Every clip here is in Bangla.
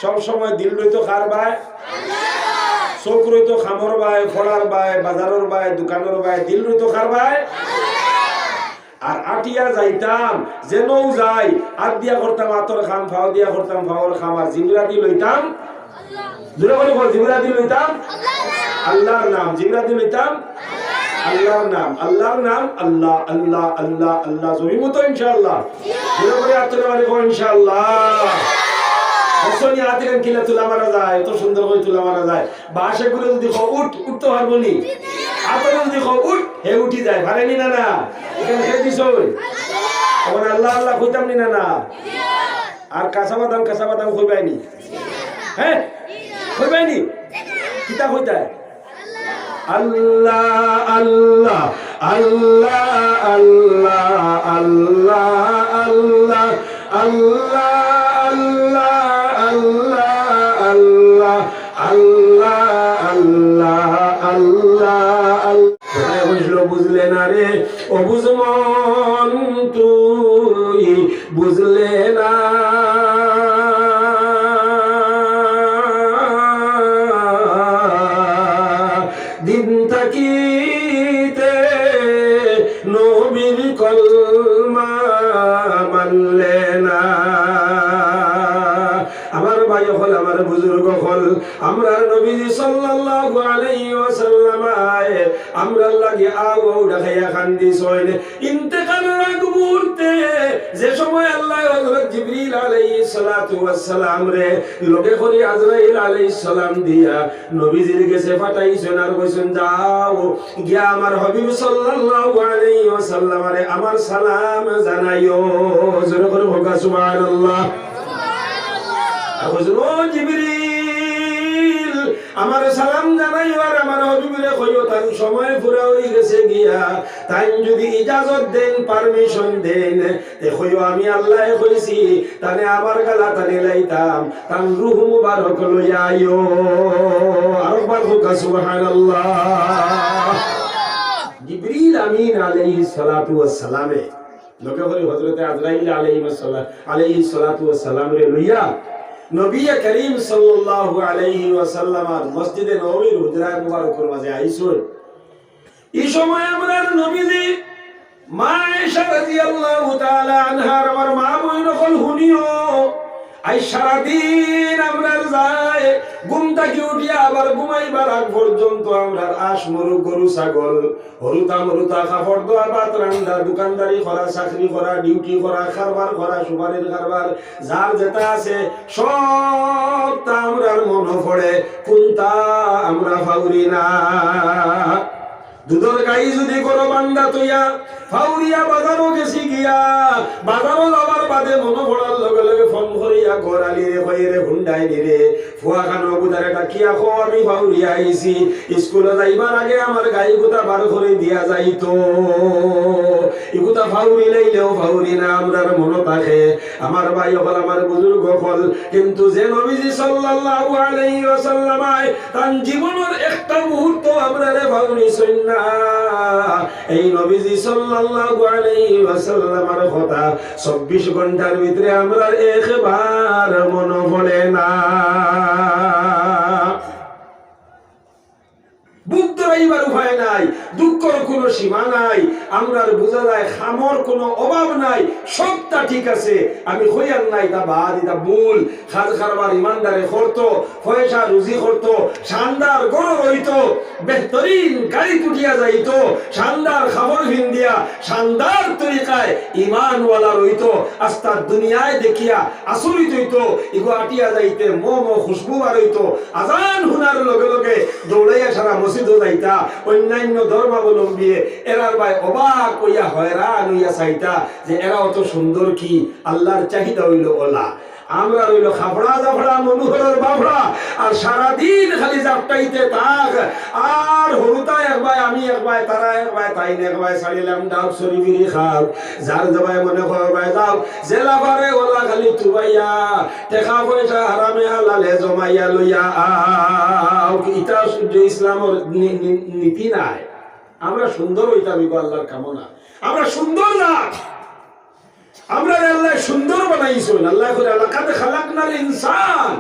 সব সময় দিল রইতো কার ভাই? চোখ রইতো খামর ভাই, ফড়ার ভাই, বাজারের ভাই, দোকানের ভাই, দিল রইতো কার ভাই? আর আটিয়া যাইতাম যেনও যাই, হাত দিয়া করতাম আতর খাম, ফাও দিয়া করতাম ফাওয়ার খাম, আর জিবরা দিয়ে লইতাম দূরে করে বল, জিবরা দিয়ে লইতাম আল্লাহর নাম, জিবরা দিয়ে লইতাম আল্লাহর নাম, আল্লাহর নাম, আল্লাহ আল্লাহ আল্লাহ আল্লাহ। জমি মতো ইনশাআল্লাহ, দূরে করে আতরে মানে কো ইনশাআল্লাহ। হসনি আতিরান কিলা তুলা মারা যায়, এত সুন্দর করে তুলা মারা যায়। বাসে করে যদি কো উঠ, উঠতে পারবো নি? আতরে যদি কো উঠ, হে উঠি যায়, পারেনি না না? এখানে কে দিছ? এখন আল্লাহ আল্লাহ কইতাম নি না না? আর কাঁচা বাদাম কইবাইনি? হ্যাঁ কইবাইনি? কিতা কইতায়? আল্লাহ আল্লাহ আল্লাহ আল্লাহ আল্লাহ আল্লাহ আল্লাহ আল্লাহ আল্লাহ আল্লাহ আল্লাহ আল্লাহ। বুঝলে না রে ও বুঝমন, তুই বুঝলে না, দিন থাকিতে নবীর কলমা মানলে না। আমার ভাই হল, আমার বুজুর্গ হল, আমরা নবীজি সাল্লাল্লাহু আলাইহি ওয়াসাল্লাম আমরা লাগি আও দেখাইয়া কান্দিছেন। ইন্তেকালের আগ মুহূর্তে যে সময় আল্লাহ হযরত জিবরিল আলাইহিস সালাতু ওয়াস সালাম রে লগে করে আজরাইল আলাইহিস সালাম দিয়া নবীজির কাছে পাঠাইছেন, আর কইছেন যাও গিয়া আমার হাবিব সাল্লাল্লাহু আলাইহি ওয়াসাল্লাম রে আমার সালাম জানাইও। জোরে করে বলবা সুবহানাল্লাহ। জিবরিল আমার সালাম জানাইও, আর আমার হাবিবরে কইও তার সময় পুরা হই গেছে গিয়া, তাই যদি ইজাজত দেন, পারমিশন দেন, তে কইও আমি আল্লাহ কইছি তানে আমার গালা তানে লাইতাম, তান রূহ মুবারক লইয়া আইও। আর একবার হোকা সুবহানাল্লাহ। জিবরিল আমিন আলাইহিস সালাতু ওয়াস সালামে লগে করে হযরত আজরাইল আলাইহিস সালাতু ওয়াস সালাম রে লইয়া নবী করিম সাল্লাল্লাহু আলাইহি ওয়াসাল্লাম মসজিদে নববীর হুজরায় মুবারকের মাঝে আইসুন। এই সময় আমরা নবীজি মা আয়েশা রাদিয়াল্লাহু তাআলা আনহার আমার মা বোন হল হুনিও আই সারা দিন আমরা যাই ঘুম থেকে উঠিয়া আবার ঘুমাইবার আগ পর্যন্ত আমরা আশ মরু গরু ছাগল হরুতা কাপড় দোয়া ভাত রান্না দোকানদারি করা চাকরি করা ডিউটি করা কারবার করা সুপারির কারবার যার যেটা আছে সব তা আমরার মনে পড়ে, কোনটা আমরা ফাউরি না। দুধর গাই যদি কোনো বান্দা তুইয়া ফাউরিয়া বাজারও গেছি গিয়া, বাজারও যাবার বাদে মনে পড়ার লগে লগে ফোন করিয়া ঘর আলি রে হয়ে রে হুন্ডাই নিরে ফুয়া খানো বুধারে ডাকিয়া খো আমি ফাউরিয়া আইছি। স্কুলে যাইবার আগে আমার গাই গুতা বার করে দিয়া যাইতো, ইগুতা ফাউরি লাইলেও ফাউরি না আমরার মনে থাকে। আমার ভাই হল, আমার বুজুর্গ হল, কিন্তু যে নবীজি সাল্লাল্লাহু আলাইহি ওয়াসাল্লাম তার জীবনের একটা মুহূর্ত আমরারে ফাউরি সইন না। এই নবীজি সাল্লাল্লাহু আলাইহি ওয়াসাল্লামের কথা 24 ঘন্টার ভিতরে আমরা একবার মনে পড়ে না। বুক ধরাইবার উপায় নাই, দুঃখর কোনো সীমা নাই, আমরার বোঝা যায় খামর কোনো অভাব নাই, সবটা ঠিক আছে। আমি হইয়ার নাই তা বাদ ইতা মূল খাজ কারবার ইমানদারে করতো, পয়সা রুজি করতো, শানদার গড় রইতো, বেহতরিন গাড়ি তুটিয়া যাইতো, শানদার খাবার ভিন্দিয়া শানদার তরিকায় ইমানওয়ালা রইতো। আস্তার দুনিয়ায় দেখিয়া আসরিত হইতো, ইগো আটিয়া যাইতে খুশবু বার হইতো। আজান হুনার লগে লগে দৌড়াইয়া সারা মসজিদ যাইতা। অন্যান্য ধর্মাবলম্বী এরার ভাই অবাক হইয়া হয়রান হইয়া চাইতা যে এরা অত সুন্দর কি, আল্লাহর চাহিদা হইল ওলা। আমরা রইল খাফড়া জাফড়া মনুহরের বাফড়া, আর সারাদিন খালি জাপটাইতে থাক। আর হরুতা একবার আমি একবার তারা একবার তাই একবার ছাড়িলাম ডাব শরীফিরি খাও, যার যাবাই মনে করবাই যাও, জেলা পারে ওলা খালি তুবাইয়া টেকা পয়সা হারামে হালালে জমাইয়া লইয়া আও। ইটা শুদ্ধ ইসলামের নীতি নাই। আমরা সুন্দর হইতাম আল্লাহর কামনা, আমরা সুন্দর না, আমরা আল্লাহ সুন্দর বানাইছেন। আল্লাহ করে লাকাদ খালাকনাল ইনসান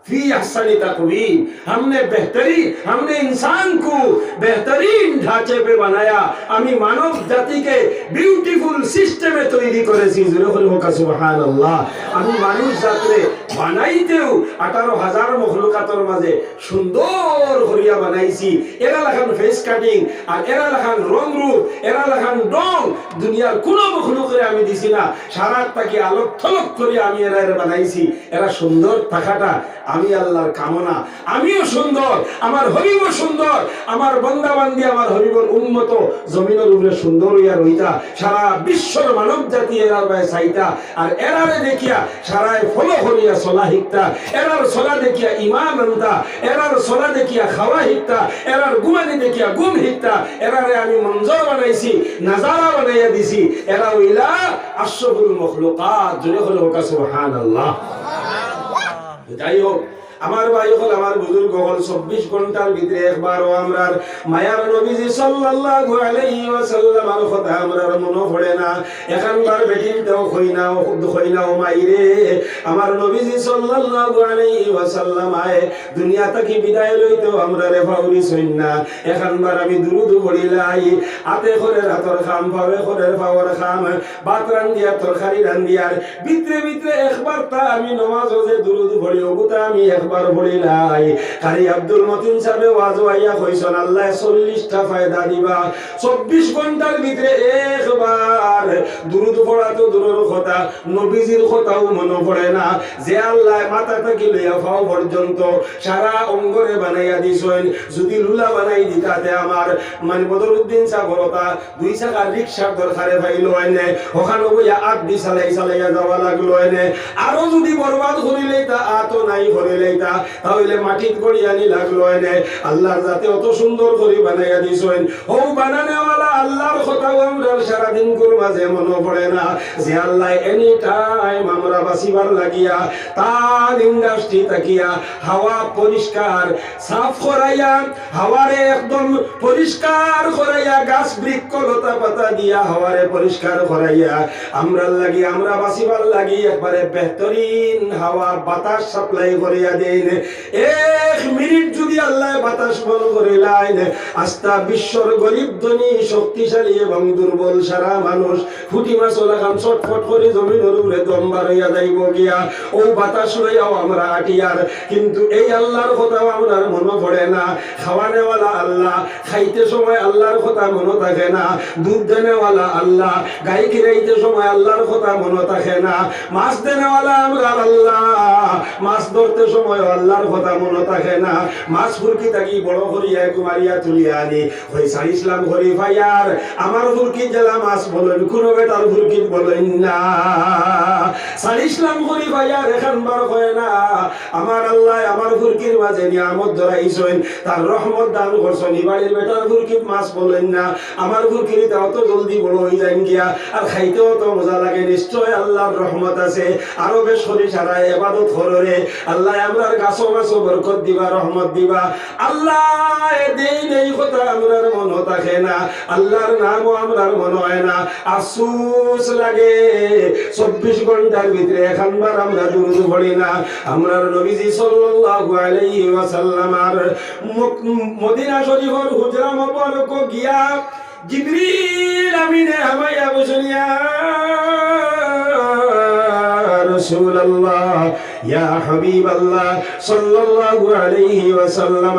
फी अहसनी तक़वीम, हमने बेहतरीन, हमने इंसान को बेहतरीन ढांचे पे बनाया, আমি মানব জাতিকে বিউটিফুল সিস্টেমে তৈরি করেছি। সুবহানাল্লাহ। আমি মানুষ জাতিরে বানাইতেও 18,000 মখলুকাতের মাঝে সুন্দর করিয়া বানাইছি। এরা লাখান ফেস কাটিং আর এরা লাখান রং রূপ, এরা লাখান রং দুনিয়ার কোন মখলুকরে আমি দিছি না। সারা তাকে আলোক থলক করে আমি এরা বানাইছি। এরা সুন্দর থাকাটা আমি আল্লাহর কামনা। আমিও সুন্দর, আমার হবিবও সুন্দর, আমার বান্দা বান্দি আমার হবিবর উম্মত জমিনের উপরে সুন্দর হইয়া রইতা। সারা বিশ্বর মানব জাতি এরার ভাই চাইতা। আর এরারে দেখিয়া সারায় ফলো করিয়া চলা শিখতা, এরার চলা দেখিয়া ইমান আনতা, এরার চলা দেখিয়া খাওয়া শিখতা, এরার গুমানি দেখিয়া গুম শিখতা। এরারে আমি মঞ্জর বানাইছি, নাজারা বানাইয়া দিছি। এরা হইলা আশরাফুল মখলুকাত। জোরে হলো সুবহানাল্লাহ। যাই হোক, আমার ভাই হল, আমার বুজুর্গ হল, 24 ঘন্টার ভিতরে একবারও আমরার মায়ার নবীজি সাল্লাল্লাহু আলাইহি ওয়াসাল্লামের কথা আমরার মনে পড়ে না। এখানকার বেটিনটাও কইনা ও মাইরে, আমার নবীজি সাল্লাল্লাহু আলাইহি ওয়াসাল্লাম আয় দুনিয়া থেকে বিদায় লইতো আমরারে ফাউরি সইন না। এখানবার আমি দুরুদ পড়িলাই, হাতে করে রাতর খাম, পাবে করে পাওয়ার খাম, ভাত রান্দিয়া তরকারি রান্দিয়ার ভিতরে ভিতরে একবার তা আমি নমাজ যে দুরুদ পড়ি ওগুতা আমি একবার পড়িলাই। কারি আব্দুল মতিন সাহেব ওয়াজ আইয়া কইছেন আল্লাহ 40টা ফায়দা দিবা। 24 ঘন্টার ভিতরে একবার দুরুদ পড়া তো দূরের কথা, নবীজির কথাও মনে পড়ে না। যে আল্লাহ মাথা থেকে লইয়া পাও পর্যন্ত সারা অঙ্গরে বানাইয়া দিছেন। যদি লুলা বানাই দিতাতে আমার মানে বদরুদ্দিন সাগরতা 2 চাকার রিকশার দরকারে পাইলো এনে, ওখানে বইয়া 8 দি চালাইয়া যাওয়া লাগলো এনে। আরো যদি বরবাদ করিলেই তা আতো নাই করিলেই তা তাহলে মাটিত গড়িয়ানি লাগলো এনে। আল্লাহর যাতে অত সুন্দর করে বানাইয়া দিছেন। ও বানানেওয়ালা আল্লাহর কথাও আমরা সারাদিন করে মাঝে মনে পড়ে না। যে আল্লাহ এনি টাইম আমরা বাঁচিবার লাগিয়া তার ইন্ডাস্ট্রি তাকিয়া হাওয়া পরিষ্কার সাফ করাইয়া, হাওয়ারে একদম পরিষ্কার করাইয়া, গাছ বৃক্ষ লতা পাতা দিয়া হাওয়ারে পরিষ্কার করাইয়া আমরা লাগি, আমরা বাঁচিবার লাগি একবারে বেহতরিন হাওয়া বাতাস সাপ্লাই করিয়া দেন। 1 মিনিট যদি আল্লাহ বাতাস বন্ধ করিলেন, আস্থা বিশ্বর গরিব ধনী শক্তিশালী এবং দুর্বল সারা মানুষ ফুটি মাছ লাগাম ছটফট করে জমিনের উপরে দম বাড়াইয়া যাইব গিয়া। ও বাতাস লইয়াও আমরা আটিয়ার, কিন্তু এই আল্লাহর কথাও আমরা মনে পড়ে না। খাওয়ানেওয়ালা আল্লাহ, খাইতে সময় আল্লাহর কথা মনে থাকে না। দুধ দেনেওয়ালা আল্লাহ, গাই কিরাইতে সময় আল্লাহর কথা মনে থাকে না। মাছ দেনেওয়ালা আমরা আল্লাহ, মাছ ধরতে সময় আল্লাহর কথা মনে থাকে না। মাছ ফুরকি থাকি বড় করিয়া কুমারিয়া তুলিয়া আনি ওই সাইসলাম করি ভাইয়ার আমার ফুরকি জেলা মাছ বলেন, কোনো বেটার ফুরকি বলেন না। সাইসলাম করি ভাইয়ার এখানবার হয় না। আমার আল্লাহ আমার ফুরকির মাঝে নিয়ামত ধরাইছেন, তার রহমত দান করছেন। বাড়ির বেটার ফুরকির মাছ বলেন না। আমার ফুরকিতে অত জলদি বড় হয়ে যান গিয়া আর খাইতে অত মজা লাগে। নিশ্চয় আল্লাহর রহমত আছে। আরো বেশ করি সারা ইবাদত কররে আল্লাহ আমরার গাছ মাছ বরকত দিবা, রহমত দিবা। আল্লাহ দেই নেই কথা আমরার মনে থাকে না, আল্লাহর নামও আমরার মনে হয় না। আফসোস লাগে 24 ঘন্টার ভিতরে এখানবার আমরা দুরূদ পড়ি না। আমরার নবীজি সাল্লাল্লাহু আলাইহি ওয়াসাল্লামের মদিনা শরীফের হুজরা মোবারক গিয়া জিবরিল আমিনে হামায়া বসনিয়া রাসূলুল্লাহ ইয়া হাবিবাল্লাহ সাল্লাল্লাহু আলাইহি ওয়াসাল্লাম,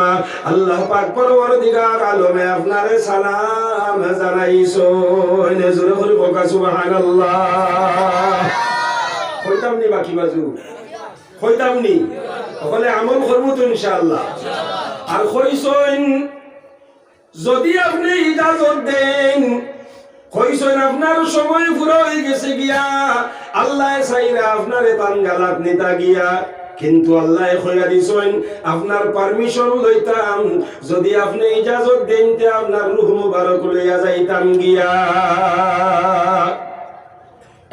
আল্লাহ পাক পরওয়ারদিগার আলমে আপনারে সালাম জানাইছো। নজরে করে বকা সুবহানাল্লাহ। কইতাম নি বাকি বাজু, কইতাম নি বলে আমল করব তো ইনশাআল্লাহ। আর কইছেন যদি আপনি ইজাজত দেন, কইছেন আপনার সময় পুরো হয়ে গেছে গিয়া, আল্লাহ চাইরা আপনারে তানগালাত নিতা গিয়া, কিন্তু আল্লাহ কইয়া দিছেন আপনার পারমিশন লইতাম, যদি আপনি ইজাজত দেন তে আপনার রূহ মুবারক লইয়া যাইতাম গিয়া।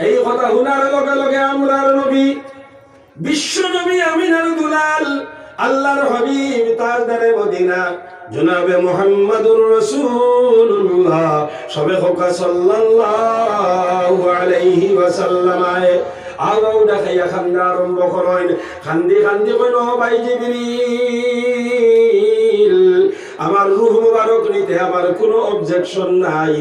এই কথা শোনার লগে লগে আমরার নবী বিশ্ব নবী আমিনার দুলাল আল্লাহর হাবিব তাজদারে মদিনা জনাবে মুহাম্মদুর রাসূলুল্লাহ সবে হোকা সাল্লাল্লাহু আলাইহি ওয়াসাল্লাম আগাও দেখাইয়া খান্দা আরম্ভ করেন। খান্দি খান্দি কইন ভাই জিবরিল, আমার রূহ মুবারক নিতে আমার কোনো অবজেকশন নাই,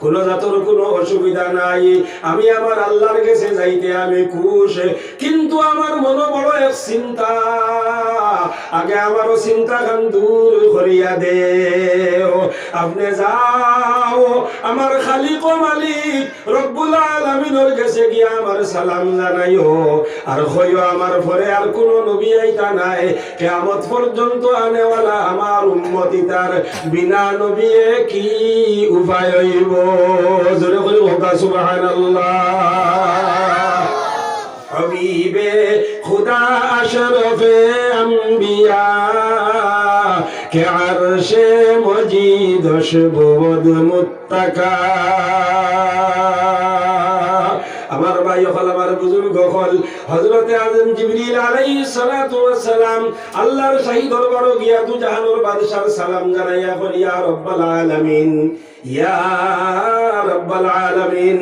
কোনো জাতর কোনো অসুবিধা নাই, আমি আমার আল্লাহর কাছে যাইতে আমি খুশি। কিন্তু আমার মনে বড় এক চিন্তা, আগে আমারও চিন্তা খান দূর করিয়া দেও। আপনি যাও আমার খালিক ও মালিক রব্বুল আলামিনের কাছে গিয়া আমার সালাম জানাইও, আর কইও আমার পরে আর কোনো নবী আইতা নাই, কিয়ামত পর্যন্ত আনেওয়ালা আমার উম্মতি তার বিনা নবীয়ে কি উপায় হইব। জোরে করে বলবা সুবহানাল্লাহ। হবিবে খুদা আশরফে আম্বিয়া কে আরশে মজিদ শুবুদ মুত্তাকা। আমার ভাই হল, আমার বুজুর্গ হল, হযরতে আজম জিবরিল আলাইহিস সালাতু ওয়াস সালাম আল্লাহর শাহী দরবার গিয়া দু জাহানের বাদশার সালাম জানাইয়া বলি, ইয়া রাব্বাল আলামিন, ইয়া রাব্বাল আলামিন,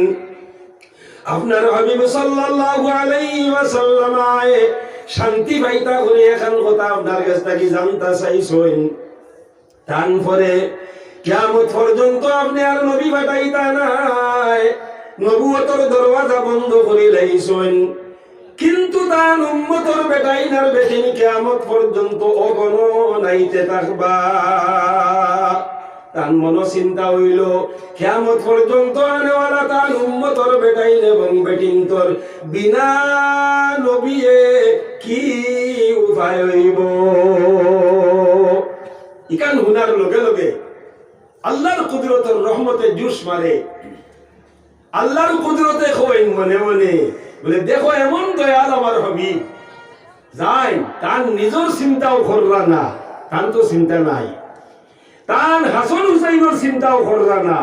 আপনার হাবিব সাল্লাল্লাহু আলাইহি ওয়াসাল্লাম আয়ে শান্তি পাইতা করে এখন কথা আপনার কাছ থেকে জানতে চাইছেন। তারপরে কিয়ামত পর্যন্ত আপনি আর নবী পাঠাইতা নাই, নবুয়তর দরওয়াজা বন্ধ করে লাইছেন, কিন্তু তার উম্মতর বেটাইনার বেটিন কিয়ামত পর্যন্ত অগণ নাইতে থাকবা। তার মন চিন্তা হইল কিয়ামত পর্যন্ত আনেওয়ালা তার উম্মতর বেটাইন এবং বেটিনতর বিনা নবিয়ে কি উপায় হইব। ইকান হুনার লগে লগে আল্লাহর কুদরতের রহমতে জুস মারে, আল্লাহর কুদরতে কইন মনে মনে বলে, দেখো এমন দয়াল আমার হাবিব, যাই তার নিজের চিন্তাও কররা না, তার তো চিন্তা নাই, তার হাসান হুসাইনের চিন্তাও কররা না,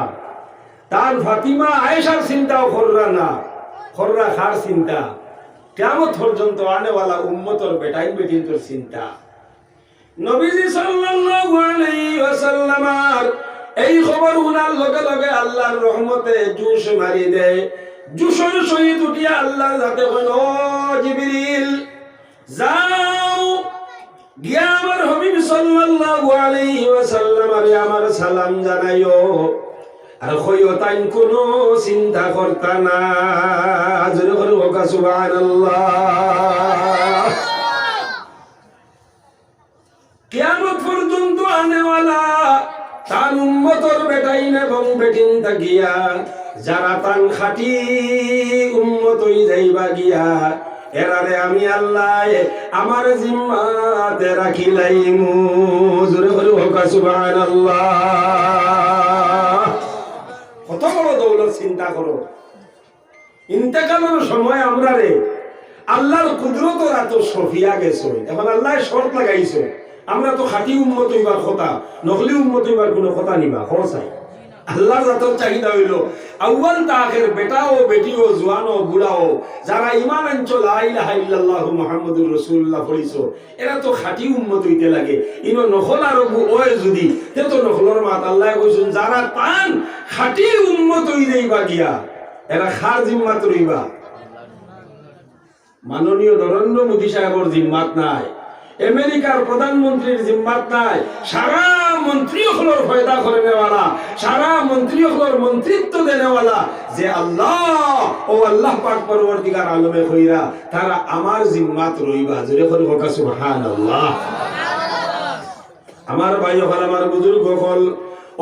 তার ফাতিমা আয়েশার চিন্তাও কররা না, কররা খার চিন্তা কিয়ামত পর্যন্ত আনেওয়ালা উম্মতর বেটাইন বেটিনতর চিন্তা। নবীজি সাল্লাল্লাহু আলাইহি ওয়াসাল্লামার এই খবর উনার লগে লগে আল্লাহর রহমতে জুস মারি দেয়। জুসের সহিত উঠিয়া আল্লাহ যাতে কইল, ও জিবরিল যাও গিয়া আমার হাবিব সাল্লাল্লাহু আলাইহি ওয়াসাল্লাম আরে আমার সালাম জানাইও, আর কইও তাই কোনো চিন্তা করতা না। জোরে করে বকা সুবহানাল্লাহ। কিয়ামত পর্যন্ত আনেওয়ালা তার উম্মতর বেটাইন এবং বেটিন থাকিয়া যারা তান খাঁটি উম্মত হই যাইবা গিয়া, এরারে আমি আল্লাহ আমার জিম্মাতে রাখিলাইমু। জোরে করে বকা সুবহানাল্লাহ। কত বড় দৌলত চিন্তা করো। ইন্তেকালের সময় আমরা রে আল্লাহর কুদরতর এত সফিয়া গেছে, এখন আল্লাহ শর্ত লাগাইছে, আমরা তো খাঁটি উম্মত হইবার কথা, নকলি উম্মত হইবার কোনো কথা নিবা খরচাই। আল্লাহর জাতর চাহিদা হইল আউয়াল তাআখির, বেটা ও বেটি ও জওয়ান ও বুড়া ও যারা ঈমান আনছো লা ইলাহা ইল্লাল্লাহু মুহাম্মাদুর রাসূলুল্লাহ পড়িছো, এরা তো খাঁটি উম্মত হইতে লাগে। ইনো নকল আর ওই যদি তে তো নকলর মাত আল্লাহ কইছেন, যারা পান খাঁটি উম্মত হই যাইবা গিয়া, এরা খার জিম্মাত রইবা। মাননীয় নরেন্দ্র মোদী সাহেবের জিম্মাত নাই, আমেরিকার প্রধানমন্ত্রীর জিম্মাত নাই, সারা মন্ত্রী হলোর ফায়দা করে নেওয়ালা, সারা মন্ত্রী হলোর মন্ত্রিত্ব দেনেওয়ালা যে আল্লাহ ও আল্লাহ পাক পরবর্তীকার আলমে কইরা, তারা আমার জিম্মাত রইবা। জোরে করে বকা সুবহানাল্লাহ। আমার ভাই হল, আমার বুজুর্গ হল,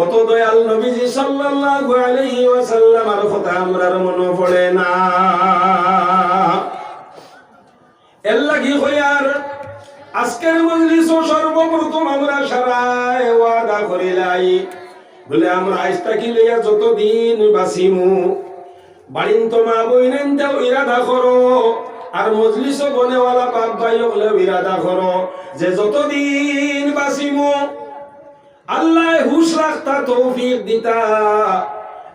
অত দয়াল নবীজি সাল্লাল্লাহু আলাইহি ওয়াসাল্লামের কথা আমরার মনে পড়ে না। এর লাগি হইয়ার আজকের মজলিস সর্বপ্রথম আমরা সারায় ওয়াদা করিলাই, বলে আমরা আজ থাকি লইয়া যতদিন বাঁচিমু বাড়িন তোমা বইনেন দেও ইরাদা করো, আর মজলিস বনেওয়ালা বাপ ভাই হলে ইরাদা করো যে যতদিন বাঁচিমু আল্লাহ হুশ রাখতা তৌফিক দিতা,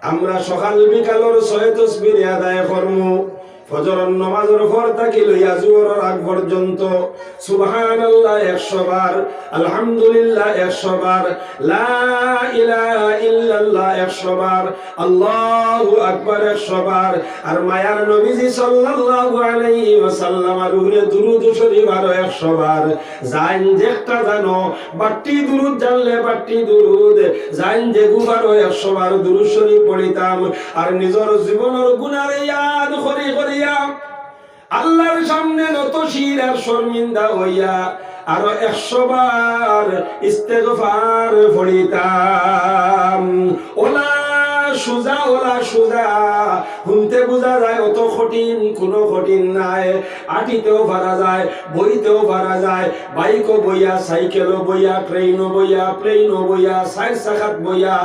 আমরা সকাল বিকালের 6 তাসবিহ আদায় করমু, ফজরের নামাজের পর থেকে লইয়া জোহরের আগ পর্যন্ত সুবহানাল্লাহ 100 বার, আলহামদুলিল্লাহ 100 বার, লা ইলাহা ইল্লাল্লাহ 100 বার, আল্লাহু আকবার 100 বার, আর মায়ার নবীজি সাল্লাল্লাহু আলাইহি ওয়াসাল্লামের উপরে দুরূদ শরীফ আরো 100 বার। জান যেটা জানো বাট্টি দুরূদ জানলে বাট্টি দুরূদ জান যে গুবারও 100 বার দুরূদ শরীফ পড়িতাম। আর নিজের জীবনের গুনাহ ইয়াদ করিয়া আল্লাহর সামনে নত শির আর শর্মিন্দা হইয়া আরো 100 বার ইস্তেগফার পড়িতাম। ওলা সুজা শুনতে বোঝা যায় অত কঠিন, কোনো কঠিন নাই। আটিতেও পারা যায়, বইতেও পারা যায়, বাইকও বইয়া, সাইকেলও বইয়া, ট্রেনও বইয়া, প্লেনও বইয়া, 4 চাকাত বইয়া,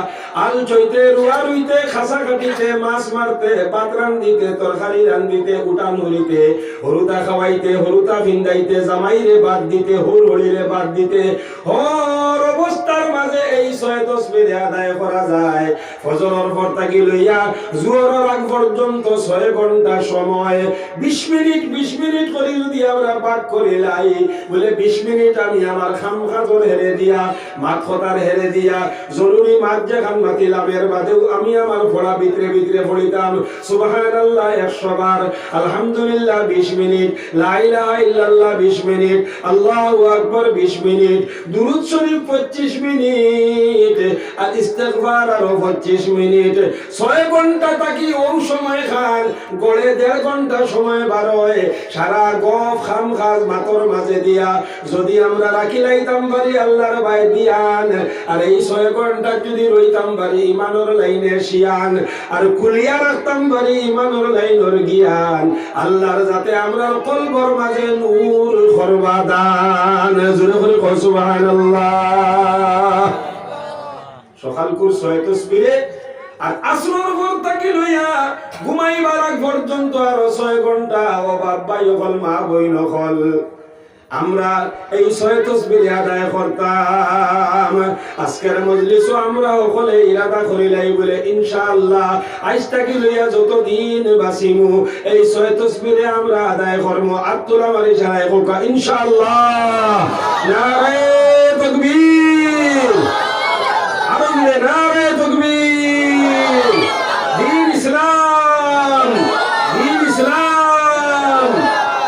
আল চইতে, রুয়া রুইতে, খাসা কাটিতে, মাছ মারতে, ভাত রান্ধিতে, তরকারি রান্ধিতে, উঠান হরিতে, হরুতা খাওয়াইতে, হরুতা ভিন্দাইতে, জামাইরে বাদ দিতে, হরিরে বাদ দিতে, হর অবস্থার মাঝে এই 6 তাসবিহ আদায় করা যায়। ফজরের পর থেকে লইয়া জোহরের আগ পর্যন্ত 6 ঘন্টা সময় 20 মিনিট করে যদি আমরা পাঠ করিলাই, বলে 20 মিনিট আমি আমার খামখাজর হেরে দিয়া, মাত কথার হেরে দিয়া, জরুরি মাত যেখান মাতিলাম এর বাদেও আমি আমার পড়া ভিতরে পড়িতাম সুবহানাল্লাহ 100 বার, আলহামদুলিল্লাহ 20 মিনিট, লা ইলাহা ইল্লাল্লাহ 20 মিনিট, আল্লাহু আকবার 20 মিনিট, দুরূদ শরীফ 25 মিনিট, আর ইস্তেগফার আরো 25 মিনিট। 6 ঘন্টা থাকি ও সময় খান গড়ে 1.5 ঘন্টা সময় বার হয় সারা গফ খাম খাজ মাতর মাঝে দিয়া যদি আমরা রাখি লাইতাম পারি আল্লাহর ভাই দিয়ান। আর এই 6 ঘন্টা যদি রইতাম পারি ইমানের লাইনে শিয়ান, আর কুলিয়া রাখতাম পারি ইমানের লাইনের জ্ঞান, আল্লাহর যাতে আমরা কলবর মাঝে নূর করবাদান। জোরে করে কও সুবহানাল্লাহ। সকাল কুর 6 তাসবিহে আর আসরের পর থেকে লইয়া ঘুমাইবার আগ পর্যন্ত আরো 6 ঘন্টা। ও বাবা ইকল মা বইন হল আমরা এই 6 তাসবিহ আদায় করতাম। আজকের মজলিসও আমরা সকলে ইরাদা করিলাই বলে ইনশাআল্লাহ আজ থেকে লইয়া যতদিন বাঁচিমু এই 6 তাসবিহ আমরা আদায় করব। আব্দুল্লাহ মারি সারাই কোক ইনশাআল্লাহ। নারে তাকবীর, আরো নারে তাকবীর। দ্বীন ইসলাম, দ্বীন ইসলাম,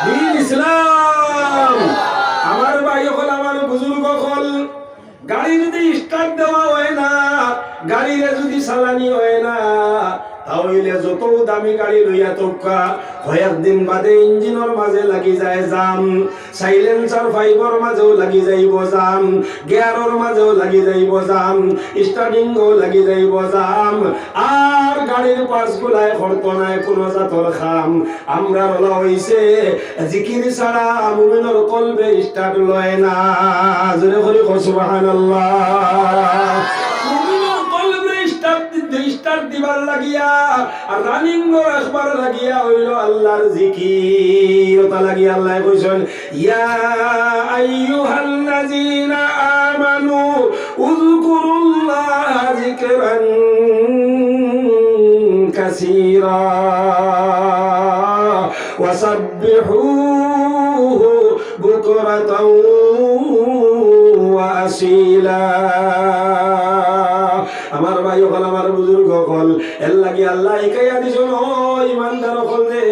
দ্বীন ইসলাম। আমার ভাই হল, আমার বুজুর্গ হল, গাড়ি যদি স্টার্ট দেওয়া হয় না, গাড়িরে যদি চালানি হয় না, তাহলে যত দামি গাড়ি লইয়া তোকা কয়েকদিন বাদে ইঞ্জিনের মাঝে লাগি যায় জাম, সাইলেন্সার ফাইবর মাঝেও লাগি যাইব জাম, গিয়ারের মাঝেও লাগি যাইব জাম, স্টার্টিংও লাগি যাইব জাম, আর গাড়ির পার্টস গুলাই করতো নাই কোনো জাতর খাম। আমরা বলা হইছে জিকির ছাড়া মুমিনের কলবে স্টার্ট লয় না। জোরে করে কও সুবহানাল্লাহ। স্টার্ট দিবার লাগিয়া আর রানিং রাখবার লাগিয়া হইল আল্লাহর জিকির। ওটা লাগিয়া আল্লাহ কইছেন ইয়া আইয়ুহাল্লাযীনা আমানু উযকুরুল্লাহা যিকরান কাসীরা ওয়াসাব্বিহুহু বুকরাতাও ওয়া আসীলা। আমার ভাই হল, আমার বুজুর্গ হল, এর লাগি আল্লাহ ইকাইয়া দিছেন ও ইমানদার হল রে,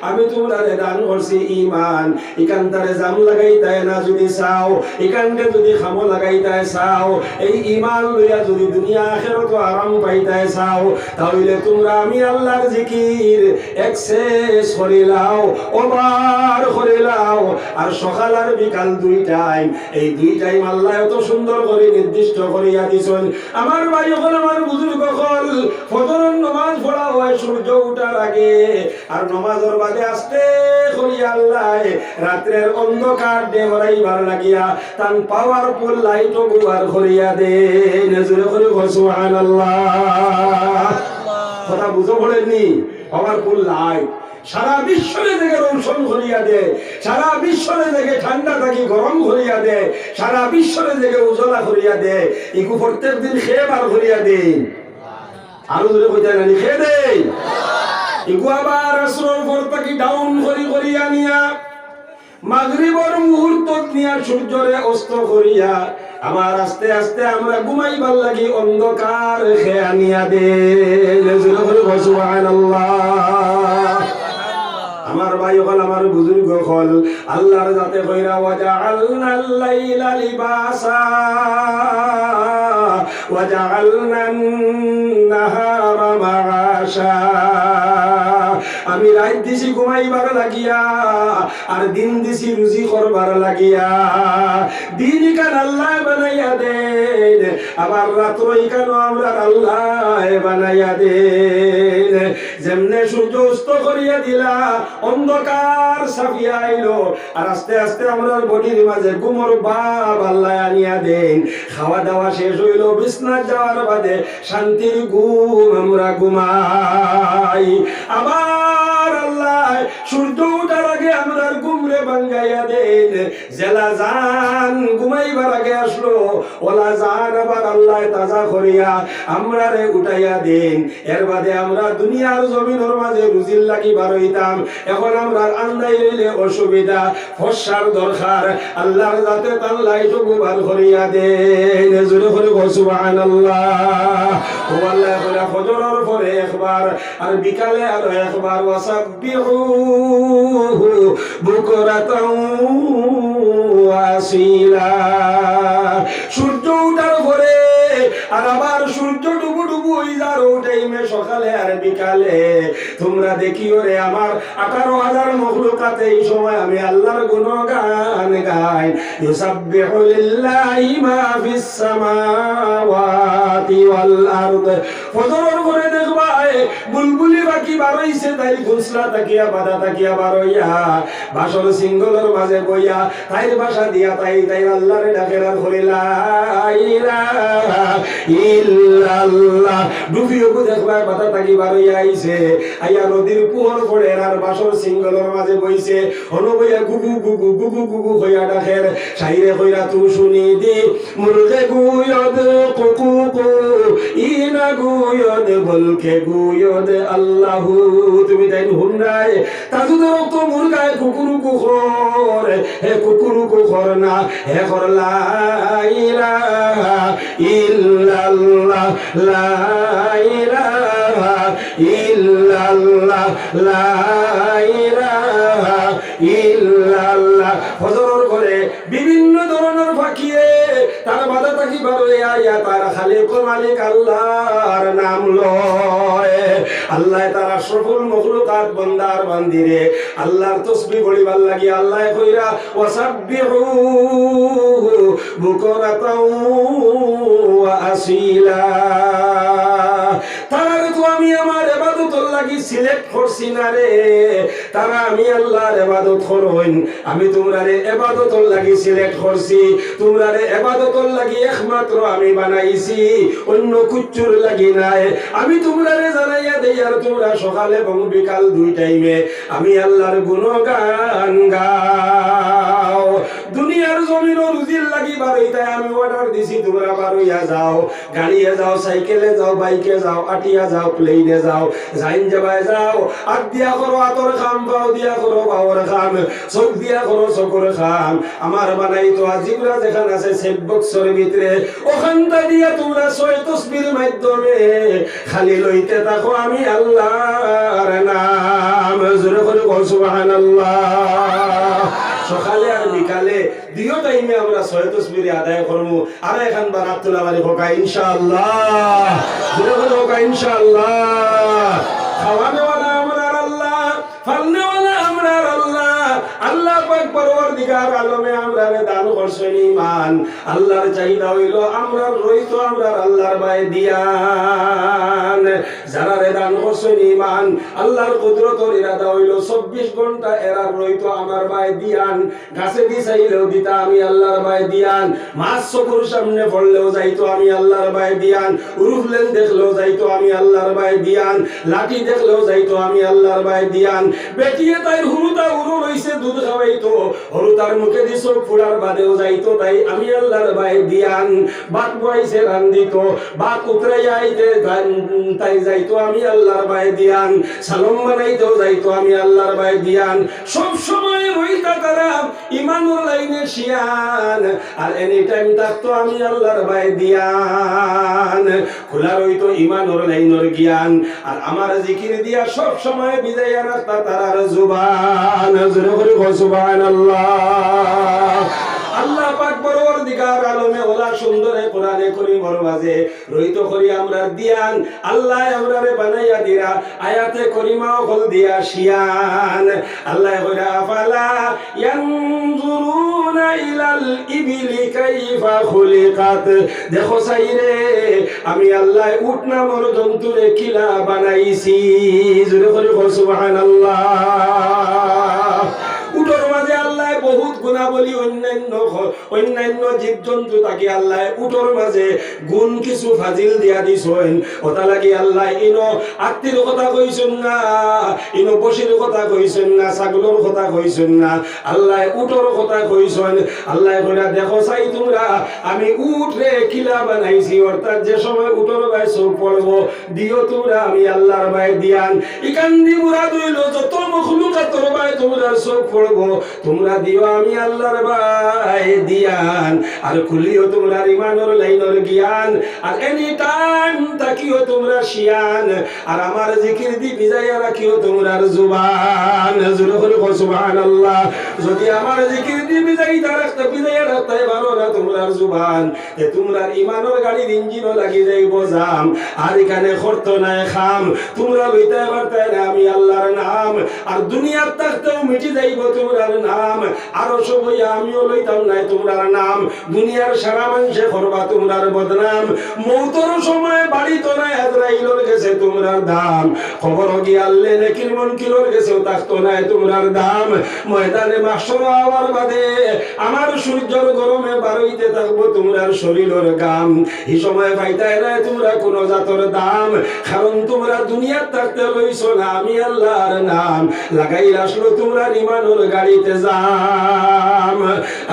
আমি তোমরারে দান করছি ইমান, ইকানটারে জাম লাগাইতাই না যদি চাও, ইকানকে যদি খামো লাগাইতাই চাও, এই ইমান লইয়া যদি দুনিয়া আখিরাত আরাম পাইতাই চাও, তাহলে তোমরা আমি আল্লাহর জিকির এক্সেস করিলাও, ওভার করিলাও। আর সকাল আর বিকাল 2 টাইম, এই 2 টাইম আল্লাহ এত সুন্দর করে নির্দিষ্ট করিয়া দিছেন। আমার ভাই হল, আমার বুজুর্গ হল, ফজরের নামাজ পড়া হয় সূর্য ওঠার আগে, আর নামাজের বাদে আস্তে করিয়া আল্লাহ রাত্রের অন্ধকার দেওয়াইবার লাগিয়া তান পাওয়ারফুল লাইটও ব্যবহার করিয়া দেন। জোরে করে কও সুবহানাল্লাহ। কথা বুঝো পড়েননি? পাওয়ারফুল লাইট সারা বিশ্বরে দেখে রোশন করিয়া দে, সারা বিশ্বরে দেখে ঠান্ডা থাকি গরম করিয়া দে, সারা বিশ্বরে দেখে উজ্জ্বলা করিয়া দে। ইকু প্রত্যেক দিন খেয়ে বার করিয়া দে। আরো দূরে কইতে না খেয়ে দে। ইগু আবার আসরের পর তাকি ডাউন করি আনিয়া মাগরিবের মুহূর্ত নিয়া সূর্যরে অস্ত করিয়া আমার আস্তে আস্তে আমরা ঘুমাইবার লাগি অন্ধকার খেয়ে আনিয়া দে। সুবহানাল্লাহ। আমার ভাই হল, আমার বুজুর্গ হল, আল্লাহর যাতে কইরা ওয়াজআলনাল লাইলা লিবাসা ওয়াজআলনান নাহারা মাআশা। আমি রাত দিছি ঘুমাইবার লাগিয়া আর দিন দিছি রুজি করবার লাগিয়া। দিন কান আল্লাহ বানাইয়া দেন, আবার রাত্র কেন আমরা আল্লাহ বানাইয়া দেন। যেমনে সূর্য অস্ত করিয়া দিলা অন্ধকার সাফিয়া আইলো, আর আস্তে আস্তে আমরা বডির মাঝে ঘুমর ভাব আল্লাহ আনিয়া দেন। খাওয়া দাওয়া শেষ হইল, বিছনা যাওয়ার বাদে শান্তির ঘুম আমরা ঘুমাই। আবার আল্লাহ সূর্য উঠার আগে আমরা ঘুমরে ভাঙ্গাইয়া দেন। জেলা জান ঘুমাইবার আগে আসলো, ওলা জান আবার আল্লাহ তাজা করিয়া আমরা রে উঠাইয়া দেন। এর বাদে আমরা দুনিয়ার জমিনের মাঝে রুজির লাগি বার হইতাম। এখন আমরা আন্দাই লইলে অসুবিধা, ফসার দরকার, আল্লাহর যাতে তার লাইটুকু বার করিয়া দেন। জোরে করে সুবহানাল্লাহ। ও আল্লাহ বলে ফজরের পরে একবার আর বিকালে আরো একবার ওয়াসাব্বিহুহু বুকরাতাও ওয়া আসীলা। সূর্য ওঠার পরে আর আবার সূর্য ডুবু ডুবু হই যার ও টাইমে সকালে আর বিকালে তোমরা দেখিও রে আমার 18,000 মখলুকাতে এই সময় আমি আল্লাহর গুণগান গাই। ইউসাব্বিহু লিল্লাহি মা ফিস সামাওয়াতি ওয়াল আরদ। ফজরের পরে দেখবা বুলবুলি বাকি বারইছে, তাই ঘুষলা তাকিয়া বাধা তাকিয়া বারইয়া বাসর সিঙ্গলের মাঝে বইয়া তাই ভাষা দিয়া তাই আল্লাহরে ডাকে আর হই লা ইলাহা ইল্লাল্লাহ। ডুবিও দেখবা বাধা তাকি বারইয়া আইছে, আইয়া নদীর পুহর পড়ে আর বাসর সিঙ্গলের মাঝে বইছে, হনো বইয়া গুগু গুগু গুগু গুগু হইয়া ডাকের সাইরে কইরা তু শুনি দি মুরগে গুয়দ কুকু কু ইনা গুয়দ বলকে গুয়দ আল্লাহু। তুমি তাই হুন্ডায় তাজুদের তো মুরগায় কুকুরু কুখর, হে কুকুরু কুখর না হে কর লা ইলাহা ইল্লাল্লাহ লা ইলাহা ইল্লাল্লাহ লা ইলাহা ইল্লাল্লাহ। ফজরের করে বিভিন্ন ধরনের পাখিয়ে তার বাধা থাকি বারোয় আইয়া তার খালিক মালিক আল্লাহর নাম লয়। আল্লাহ তার আশরাফুল মখলুকাত বান্দার বান্দিরে আল্লাহর তাসবিহ পড়িবার লাগি আল্লাহ কইরা ওয়াসাব্বিহুহু বুকরাতাও ওয়া আসীলা। তার তো আমি আমার ইবাদতের লাগি সিলেক্ট করছি না রে, তারা আমি আল্লাহর ইবাদত করইন। আমি তোমরারে ইবাদতের লাগি সিলেক্ট করছি, তোমরারে ইবাদতের লাগি একমাত্র আমি বানাইছি, অন্য কিচ্ছুর লাগি নাই। আমি তোমরারে জানাইয়া দেই আর তোমরা সকালে এবং বিকাল দুই টাইমে আমি আল্লাহর গুণগান গাও। দুনিয়ার জমিন রুজির লাগি বারইতে আমি অর্ডার দিছি, তোমরা বারইয়া যাও, গাড়িয়ে যাও, সাইকেলে যাও, বাইকে যাও, আটিয়া যাও, প্লেনে যাও, যাইন যাবাই যাও। হাত দিয়া করো হাতর খাম, পাও দিয়া করো পাওয়ার খাম, চোখ দিয়া করো চোখের খাম। আমার বানাই তো আজিবরা যেখানে আছে সেট বক্সের ভিতরে, ওখানটা দিয়া তোমরা 6 তাসবির মাধ্যমে খালি লইতে থাকো আমি আল্লাহর নাম। জোরে করে বল সুবহানাল্লাহ। সকালে আর বিকালে দুই টাইমে আমরা 6 তাসবির আদায় করব। আর এখন বারাতুল্লাহ আলাইহি হোক ইনশাআল্লাহ। জোরে করে হোক ইনশাআল্লাহ। খাওয়ানে ওয়ালা আমরা আল্লাহ, ফালনে ওয়ালা আমরা আল্লাহ। আল্লাহ পাক পরওয়ারদিগার আলমে আমরারে দান করছেন ঈমান। আল্লাহর চাহিদা হইল আমরা রইতো আমরা আল্লাহর বাই দিয়ান। যারা রে দান করছেন ঈমান, আল্লাহর কুদরতের ইরাদা হইল 24 ঘন্টা এরা রইতো আমার বাই দিয়ান। গাছে দি চাইলেও দিতা আমি আল্লাহর বাই দিয়ান, মাছ চকুর সামনে পড়লেও যাইতো আমি আল্লাহর বাই দিয়ান, উরুফলেন দেখলেও যাইতো আমি আল্লাহর বাই দিয়ান, লাঠি দেখলেও যাইতো আমি আল্লাহর বাই দিয়ান। বেটিয়ে তাই হুরুতা উরু রইছে দুধ খাওয়াইতো, হরুতার মুখে দি চোখ ফুড়ার বাদেও যাইতো তাই আমি আল্লাহর ভাই দিয়ান বাত বইছে রান্দিত বাত উতরাই আইতে তাই যাইতো আমি আল্লাহর ভাই দিয়ান সালাম বানাইতেও যাইতো আমি আল্লাহর ভাই দিয়ান সব সময় রইতা তারা ইমানুর লাইনে শিয়ান আর এনি টাইম থাকতো আমি আল্লাহর ভাই দিয়ান খোলা রইতো ইমানুর লাইনের জ্ঞান আর আমার জিকির দিয়া সব সময় বিজয় রাখতা তারার জুবান জোরে করে সুবহানাল্লাহ আল্লাহ পাক পরওয়ারদিগার আলমে ওলা সুন্দরে কোরআনে কারীমের মাঝে রহিত করি আমরা দিয়ান আল্লাহ আমরারে বানাইয়া দিরা আয়াতে কারীমা হল দিয়া শিয়ান আল্লাহ কইরা ফালা ইয়ানজুরুনা ইলাল ইবিলি কাইফা খুলিকাত দেখো সাইরে আমি আল্লাহ উট নামর জন্তুরে কিলা বানাইছি জোরে করে সুবহানাল্লাহ উটর মাঝে আল্লাহ বহুত গুণাবলী অন্যান্য জীবজন্তু তাকে আল্লাহ উটর মাঝে গুণ কিছু ফাজিল দিয়া দিছেন ওটা লাগি আল্লাহ ইনো আত্মীর কথা কইছেন না ইনো বসির কথা কইছেন না ছাগলের কথা কইছেন না আল্লাহ উটর কথা কইছেন আল্লাহ কইরা দেখো চাই তোমরা আমি উট রে কিলা বানাইছি অর্থাৎ যে সময় উটর ভাই চোখ পড়বো দিও তোমরা আমি আল্লাহর ভাই দিয়ান ইকান্দি মুরাদ হইল যত মখলুকাতর ভাই তোমরা চোখ পড়বো তোমরা দিও আমি আল্লাহর ভাই দিয়ান আর খুলিও তোমরা ইমানের লাইনের জ্ঞান আর এনি টাইম তাকিও তোমরা শিয়ান আর আমার জিকির দি বিজায়া রাখিও তোমরা জুবান জোরে করে সুবহানাল্লাহ যদি আমার জিকির দি বিজাইতা রাখতে বিজায়া রাখতে পারো না তোমরা জুবান এ তোমরা ইমানের গাড়ির ইঞ্জিনও লাগি যাইব জাম আর এখানে খরত নাই খাম তোমরা লইতে পারতে না আমি আল্লাহর নাম আর দুনিয়ার থাকতেও মিটি যাইব তোমরার নাম আর সবই আমিও লইতাম নাই তোমরার নাম দুনিয়ার সারা মানুষে করবা তোমরার বদনাম মৌতর সময় বাড়ি তো নাই আজরাইলের গেছে তোমরার দাম খবর গিয়ে আল্লে নেকির মন কিলোর গেছেও থাকতো নাই তোমরার দাম ময়দানে মাসর আওয়ার বাদে আমার সূর্যের গরমে বারইতে থাকবো তোমরার শরীরের গাম এই সময় পাইতাই নাই তোমরা কোন জাতর দাম কারণ তোমরা দুনিয়ার থাকতে লইছো না আমি আল্লাহর নাম লাগাই আসলো তোমরা ইমানের গাড়িতে যাম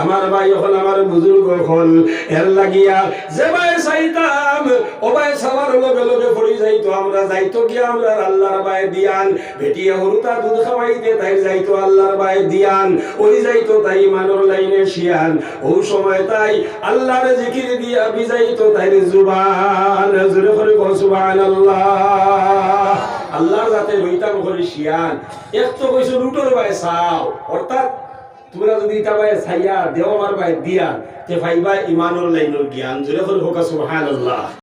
আমার ভাই হল আমার বুজুর্গ হল এর লাগিয়া যে ভাই চাইতাম ও ভাই সবার লগে লগে পড়ি যাইতো আমরা যাইতো কি আমরা আল্লাহর ভাই দিয়ান বেটিয়া হরুতা দুধ খাওয়াইতে তাই যাইতো আল্লাহর ভাই দিয়ান ওই যাইতো তাই ইমানের লাইনে শিয়ান ও সময় তাই আল্লাহর জিকির দিয়া বিজাইতো তাই জুবান জোরে করে সুবহানাল্লাহ আল্লাহর যাতে হইতাম করে শিয়ান এক তো কইছো লুটোর ভাই চাও অর্থাৎ তোমরা যদি এটা ভাই ছাইয়া দেওয়ার ভাই দিয়া তে ভাইবা ইমানুর লাইনুর জ্ঞান জোরে করে হোক সুবহানাল্লাহ।